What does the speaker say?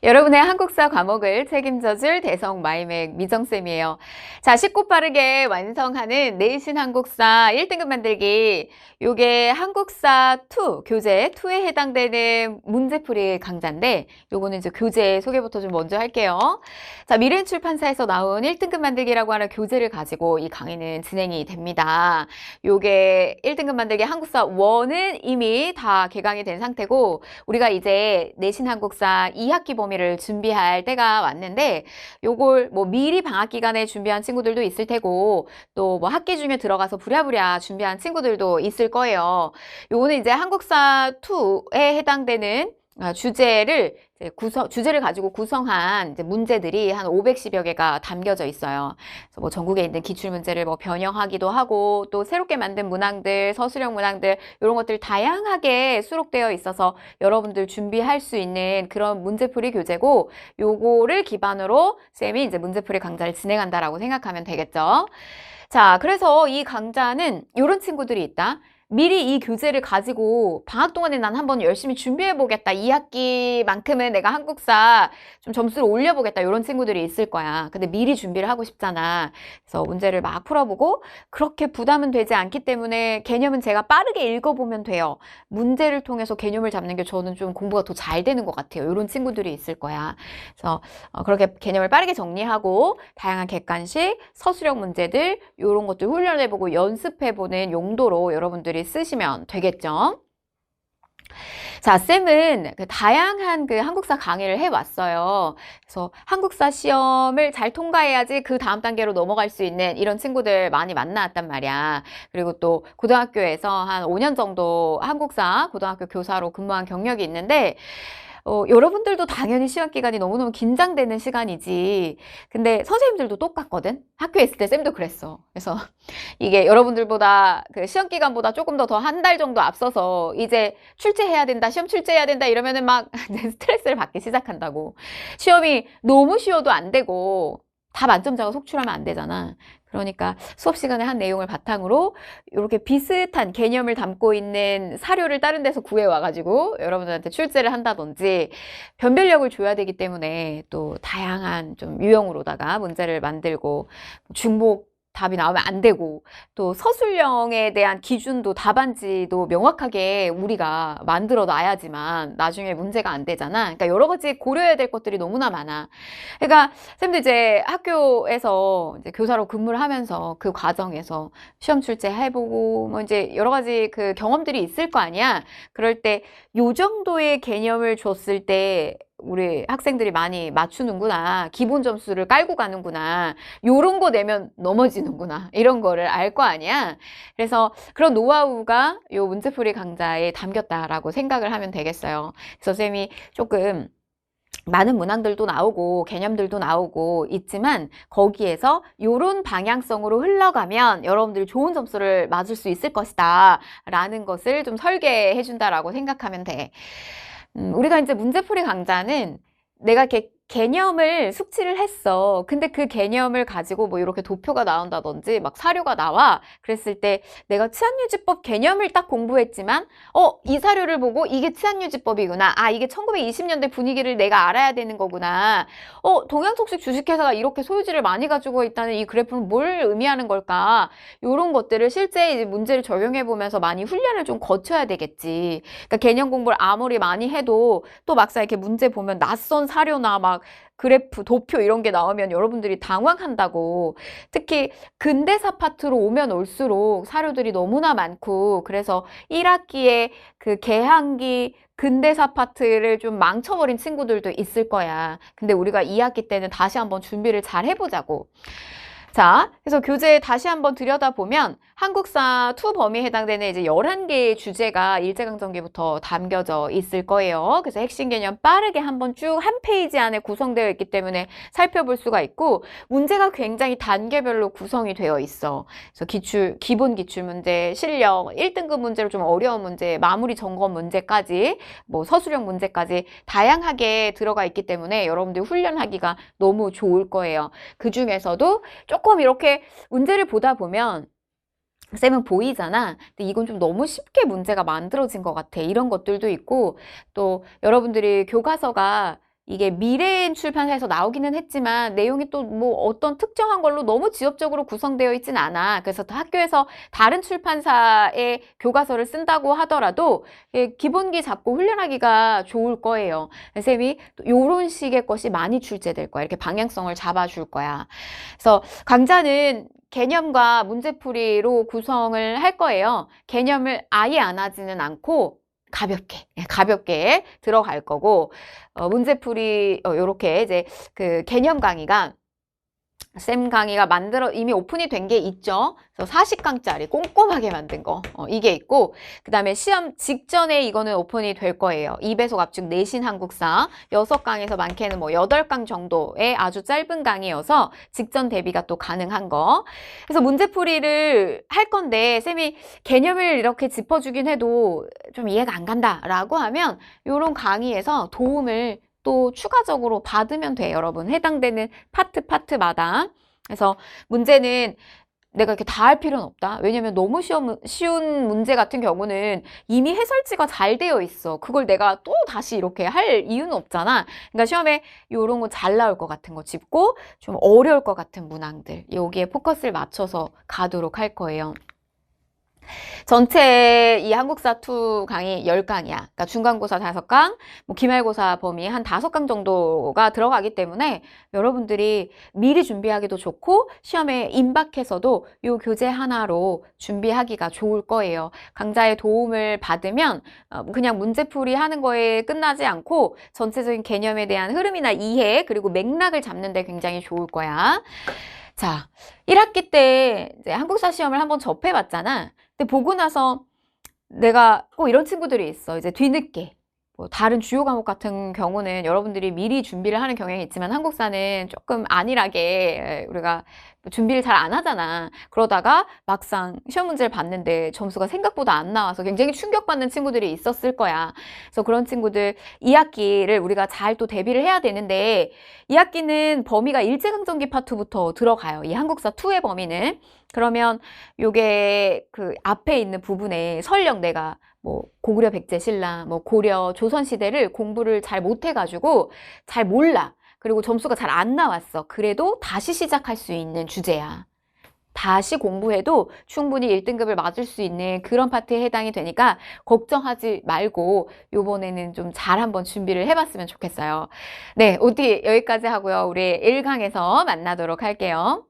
여러분의 한국사 과목을 책임져줄 대성 마이맥 미정쌤이에요. 자, 쉽고 빠르게 완성하는 내신 한국사 1등급 만들기. 요게 한국사 2, 교재 2에 해당되는 문제풀이 강좌인데 요거는 이제 교재 소개부터 좀 먼저 할게요. 자, 미래인 출판사에서 나온 1등급 만들기라고 하는 교재를 가지고 이 강의는 진행이 됩니다. 요게 1등급 만들기 한국사 1은 이미 다 개강이 된 상태고 우리가 이제 내신 한국사 2학기 범위를 준비할 때가 왔는데 요걸 뭐 미리 방학 기간에 준비한 친구들도 있을 테고 또 뭐 학기 중에 들어가서 부랴부랴 준비한 친구들도 있을 거예요. 요거는 이제 한국사 2에 해당되는 주제를 가지고 구성한 이제 문제들이 한 510여 개가 담겨져 있어요. 그래서 뭐 전국에 있는 기출 문제를 뭐 변형하기도 하고 또 새롭게 만든 문항들, 서술형 문항들 이런 것들 다양하게 수록되어 있어서 여러분들 준비할 수 있는 그런 문제풀이 교재고 요거를 기반으로 쌤이 이제 문제풀이 강좌를 진행한다라고 생각하면 되겠죠. 자, 그래서 이 강좌는 이런 친구들이 있다. 미리 이 교재를 가지고 방학 동안에 난 한번 열심히 준비해보겠다. 2학기만큼은 내가 한국사 좀 점수를 올려보겠다. 이런 친구들이 있을 거야. 근데 미리 준비를 하고 싶잖아. 그래서 문제를 막 풀어보고 그렇게 부담은 되지 않기 때문에 개념은 제가 빠르게 읽어보면 돼요. 문제를 통해서 개념을 잡는 게 저는 좀 공부가 더 잘 되는 것 같아요. 이런 친구들이 있을 거야. 그래서 그렇게 개념을 빠르게 정리하고 다양한 객관식, 서술형 문제들 이런 것들 훈련해보고 연습해보는 용도로 여러분들이 쓰시면 되겠죠. 자, 쌤은 다양한 한국사 강의를 해왔어요. 그래서 한국사 시험을 잘 통과해야지 그 다음 단계로 넘어갈 수 있는 이런 친구들 많이 만나왔단 말이야. 그리고 또 고등학교에서 한 5년 정도 한국사 고등학교 교사로 근무한 경력이 있는데 여러분들도 당연히 시험 기간이 너무너무 긴장되는 시간이지. 근데 선생님들도 똑같거든? 학교에 있을 때 쌤도 그랬어. 그래서 이게 여러분들보다 그 시험 기간보다 조금 더 한 달 정도 앞서서 이제 출제해야 된다, 시험 출제해야 된다 이러면은 막 스트레스를 받기 시작한다고. 시험이 너무 쉬워도 안 되고 다 만점자가 속출하면 안 되잖아. 그러니까 수업 시간에 한 내용을 바탕으로 이렇게 비슷한 개념을 담고 있는 사료를 다른 데서 구해 와가지고 여러분들한테 출제를 한다든지 변별력을 줘야 되기 때문에 또 다양한 좀 유형으로다가 문제를 만들고 중복 답이 나오면 안 되고 또 서술형에 대한 기준도 답안지도 명확하게 우리가 만들어 놔야지만 나중에 문제가 안 되잖아. 그러니까 여러 가지 고려해야 될 것들이 너무나 많아. 그러니까 쌤도 이제 학교에서 이제 교사로 근무를 하면서 그 과정에서 시험 출제 해보고 뭐 이제 여러 가지 그 경험들이 있을 거 아니야. 그럴 때 요 정도의 개념을 줬을 때 우리 학생들이 많이 맞추는구나. 기본 점수를 깔고 가는구나. 요런 거 내면 넘어지는구나. 이런 거를 알 거 아니야. 그래서 그런 노하우가 요 문제풀이 강좌에 담겼다라고 생각을 하면 되겠어요. 그래서 쌤이 조금 많은 문항들도 나오고 개념들도 나오고 있지만 거기에서 요런 방향성으로 흘러가면 여러분들이 좋은 점수를 맞을 수 있을 것이다 라는 것을 좀 설계해 준다라고 생각하면 돼. 우리가 이제 문제풀이 강좌는 내가 이렇게 개념을 숙지를 했어. 근데 그 개념을 가지고 뭐 이렇게 도표가 나온다든지 막 사료가 나와. 그랬을 때 내가 치안유지법 개념을 딱 공부했지만 이 사료를 보고 이게 치안유지법이구나. 아, 이게 1920년대 분위기를 내가 알아야 되는 거구나. 동양속식 주식회사가 이렇게 소유지를 많이 가지고 있다는 이 그래프는 뭘 의미하는 걸까? 이런 것들을 실제 이제 문제를 적용해 보면서 많이 훈련을 좀 거쳐야 되겠지. 그러니까 개념 공부를 아무리 많이 해도 또 막상 이렇게 문제 보면 낯선 사료나 막 그래프, 도표 이런 게 나오면 여러분들이 당황한다고. 특히 근대사 파트로 오면 올수록 사료들이 너무나 많고 그래서 1학기에 그 개항기 근대사 파트를 좀 망쳐버린 친구들도 있을 거야. 근데 우리가 2학기 때는 다시 한번 준비를 잘 해보자고. 자, 그래서 교재 다시 한번 들여다보면 한국사 2 범위에 해당되는 이제 11개의 주제가 일제강점기부터 담겨져 있을 거예요. 그래서 핵심 개념 빠르게 한번 쭉 한 페이지 안에 구성되어 있기 때문에 살펴볼 수가 있고 문제가 굉장히 단계별로 구성이 되어 있어. 그래서 기본 기출 문제, 실력, 1등급 문제로 좀 어려운 문제, 마무리 점검 문제까지 뭐 서술형 문제까지 다양하게 들어가 있기 때문에 여러분들이 훈련하기가 너무 좋을 거예요. 그 중에서도 조금 이렇게 문제를 보다 보면 쌤은 보이잖아. 근데 이건 좀 너무 쉽게 문제가 만들어진 것 같아. 이런 것들도 있고 또 여러분들이 교과서가 이게 미래인 출판사에서 나오기는 했지만 내용이 또 뭐 어떤 특정한 걸로 너무 지엽적으로 구성되어 있진 않아. 그래서 학교에서 다른 출판사의 교과서를 쓴다고 하더라도 기본기 잡고 훈련하기가 좋을 거예요. 쌤이 이런 식의 것이 많이 출제될 거야. 이렇게 방향성을 잡아줄 거야. 그래서 강좌는 개념과 문제풀이로 구성을 할 거예요. 개념을 아예 안 하지는 않고 가볍게 들어갈 거고, 문제풀이, 요렇게 이제 그 개념 강의가 쌤 강의가 이미 오픈이 된 게 있죠. 그래서 40강짜리 꼼꼼하게 만든 거, 이게 있고, 그 다음에 시험 직전에 이거는 오픈이 될 거예요. 2배속 압축 내신 한국사 6강에서 많게는 뭐 8강 정도의 아주 짧은 강의여서 직전 대비가 또 가능한 거. 그래서 문제풀이를 할 건데 쌤이 개념을 이렇게 짚어주긴 해도 좀 이해가 안 간다라고 하면 이런 강의에서 도움을 또 추가적으로 받으면 돼요, 여러분. 해당되는 파트마다. 그래서 문제는 내가 이렇게 다 할 필요는 없다. 왜냐면 너무 쉬운 문제 같은 경우는 이미 해설지가 잘 되어 있어. 그걸 내가 또 다시 이렇게 할 이유는 없잖아. 그러니까 시험에 이런 거 잘 나올 것 같은 거 짚고 좀 어려울 것 같은 문항들, 여기에 포커스를 맞춰서 가도록 할 거예요. 전체 이 한국사 2 강의 10강이야. 그러니까 중간고사 5강, 뭐 기말고사 범위 한 5강 정도가 들어가기 때문에 여러분들이 미리 준비하기도 좋고 시험에 임박해서도 이 교재 하나로 준비하기가 좋을 거예요. 강좌의 도움을 받으면 그냥 문제풀이 하는 거에 끝나지 않고 전체적인 개념에 대한 흐름이나 이해 그리고 맥락을 잡는 데 굉장히 좋을 거야. 자, 1학기 때 이제 한국사 시험을 한번 접해봤잖아. 근데 보고 나서 내가 꼭 이런 친구들이 있어. 이제 뒤늦게. 뭐 다른 주요 과목 같은 경우는 여러분들이 미리 준비를 하는 경향이 있지만 한국사는 조금 안일하게 우리가 준비를 잘 안 하잖아. 그러다가 막상 시험 문제를 봤는데 점수가 생각보다 안 나와서 굉장히 충격받는 친구들이 있었을 거야. 그래서 그런 친구들 2학기를 우리가 잘 또 대비를 해야 되는데 2학기는 범위가 일제강점기 파트부터 들어가요. 이 한국사 2의 범위는. 그러면 요게 그 앞에 있는 부분에 설령 내가 뭐 고구려 백제 신라, 뭐 고려 조선 시대를 공부를 잘 못해가지고 잘 몰라. 그리고 점수가 잘 안 나왔어. 그래도 다시 시작할 수 있는 주제야. 다시 공부해도 충분히 1등급을 맞을 수 있는 그런 파트에 해당이 되니까 걱정하지 말고 요번에는 좀 잘 한번 준비를 해봤으면 좋겠어요. 네, OT 여기까지 하고요. 우리 1강에서 만나도록 할게요.